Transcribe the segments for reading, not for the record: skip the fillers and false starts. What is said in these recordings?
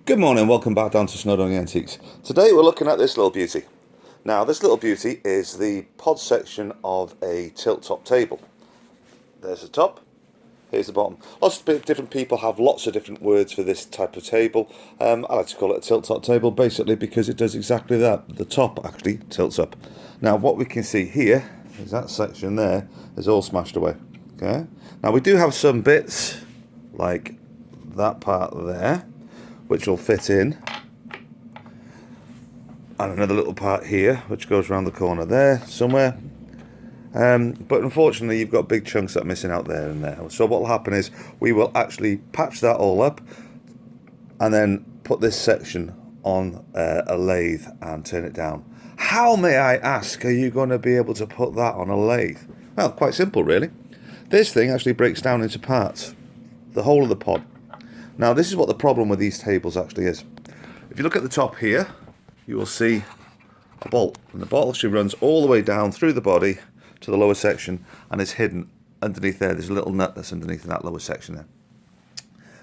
Good morning, welcome back down to Snowdonia Antiques. Today we're looking at this little beauty. Now this little beauty is the pod section of a tilt-top table. There's the top, here's the bottom. Lots of different people have lots of different words for this type of table. I like to call it a tilt-top table basically because it does exactly that. The top actually tilts up. Now what we can see here is that section there is all smashed away. Okay. Now we do have some bits like that part there, which will fit in, and another little part here which goes around the corner there somewhere, but unfortunately you've got big chunks that are missing out there and there. So what will happen is we will actually patch that all up and then put this section on a lathe and turn it down. How, may I ask, are you going to be able to put that on a lathe? Well, quite simple really. This thing actually breaks down into parts, the whole of the pod. Now this is what the problem with these tables actually is. If you look at the top here, you will see a bolt, and the bolt actually runs all the way down through the body to the lower section and is hidden underneath there. There's a little nut that's underneath in that lower section there.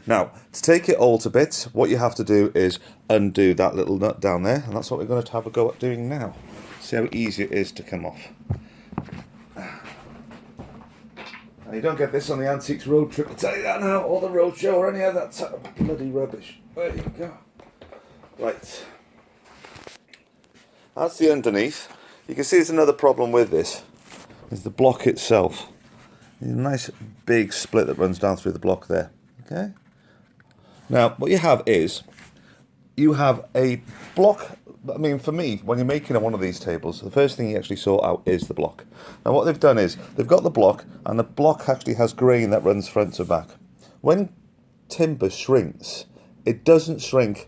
Now, to take it all to bits, what you have to do is undo that little nut down there, and that's what we're going to have a go at doing now. See how easy it is to come off. And you don't get this on the Antiques road trip, I'll tell you that now, or the road show, or any of that type of bloody rubbish. There you go. Right. That's the underneath. You can see there's another problem with this, is the block itself. There's a nice big split that runs down through the block there. Okay. Now, what you have is, you have a block. I mean, for me, when you're making one of these tables, the first thing you actually sort out is the block. Now, what they've done is, they've got the block, and the block actually has grain that runs front to back. When timber shrinks, it doesn't shrink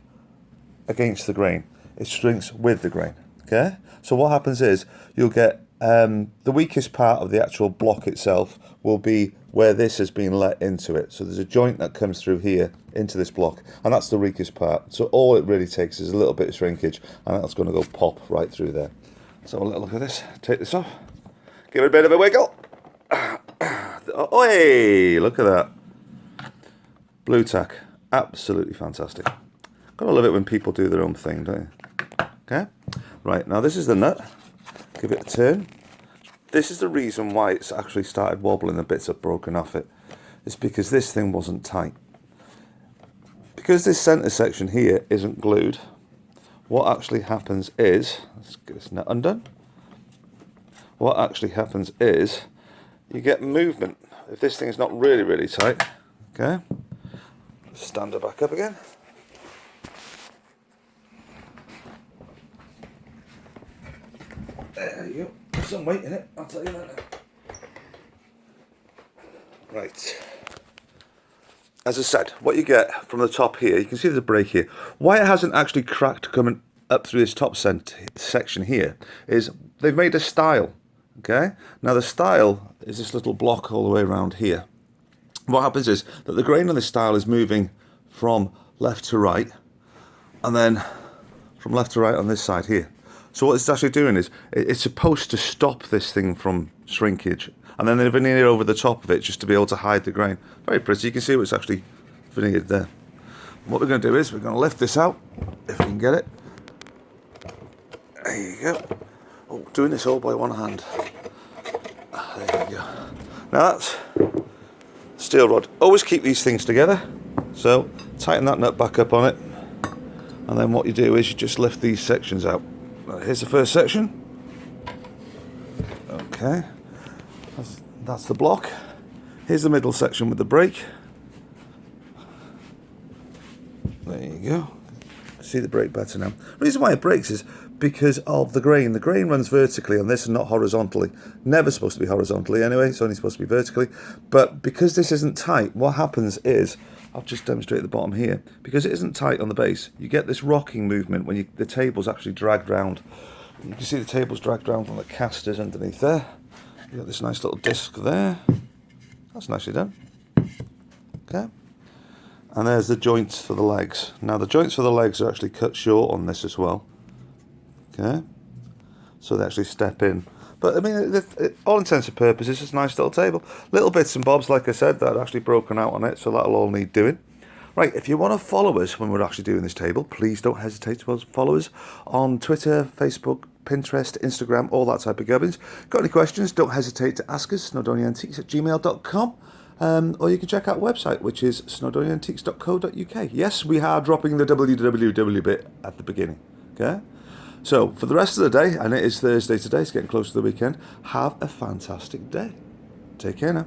against the grain. It shrinks with the grain, okay? So what happens is, you'll get the weakest part of the actual block itself will be where this has been let into it. So there's a joint that comes through here into this block, and that's the weakest part. So all it really takes is a little bit of shrinkage, and that's going to go pop right through there. So have a little look at this. Take this off. Give it a bit of a wiggle. Oh, hey, look at that. Blue tack. Absolutely fantastic. Gotta love it when people do their own thing, don't you? Okay. Right, now this is the nut. Give it a turn. This is the reason why it's actually started wobbling, the bits have broken off it. It's because this thing wasn't tight. Because this centre section here isn't glued, what actually happens is, let's get this nut undone. What actually happens is, you get movement. If this thing's not really, really tight, okay, stand it back up again. There you go. There's some weight in it, I'll tell you that now. Right. As I said, what you get from the top here, you can see there's a break here. Why it hasn't actually cracked coming up through this top section here is they've made a stile. Okay? Now the stile is this little block all the way around here. What happens is that the grain on this stile is moving from left to right, and then from left to right on this side here. So what it's actually doing is, it's supposed to stop this thing from shrinkage. And then they've veneered over the top of it just to be able to hide the grain. Very pretty, you can see what's actually veneered there. What we're going to do is, we're going to lift this out, if we can get it. There you go. Oh, doing this all by one hand. There you go. Now that's steel rod. Always keep these things together. So, tighten that nut back up on it. And then what you do is, you just lift these sections out. Here's the first section. Okay, that's the block. Here's the middle section with the brake. There you go. See the brake better now. The reason why it breaks is because of the grain. The grain runs vertically on this and not horizontally. Never supposed to be horizontally anyway, it's only supposed to be vertically. But because this isn't tight, what happens is, I'll just demonstrate the bottom here. Because it isn't tight on the base, you get this rocking movement when the table's actually dragged round. You can see the table's dragged round from the casters underneath there. You've got this nice little disc there. That's nicely done. Okay. And there's the joints for the legs. Now the joints for the legs are actually cut short on this as well. Okay. So they actually step in. But I mean, all intents and purposes, it's a nice little table. Little bits and bobs, like I said, that are actually broken out on it, so that'll all need doing. Right, if you want to follow us when we're actually doing this table, please don't hesitate to follow us on Twitter, Facebook, Pinterest, Instagram, all that type of gubbins. Got any questions, don't hesitate to ask us, snowdoniaantiques@gmail.com. Or you can check out our website, which is snowdoniaantiques.co.uk. Yes, we are dropping the www bit at the beginning. Okay? So, for the rest of the day, and it is Thursday today, it's getting close to the weekend, have a fantastic day. Take care now.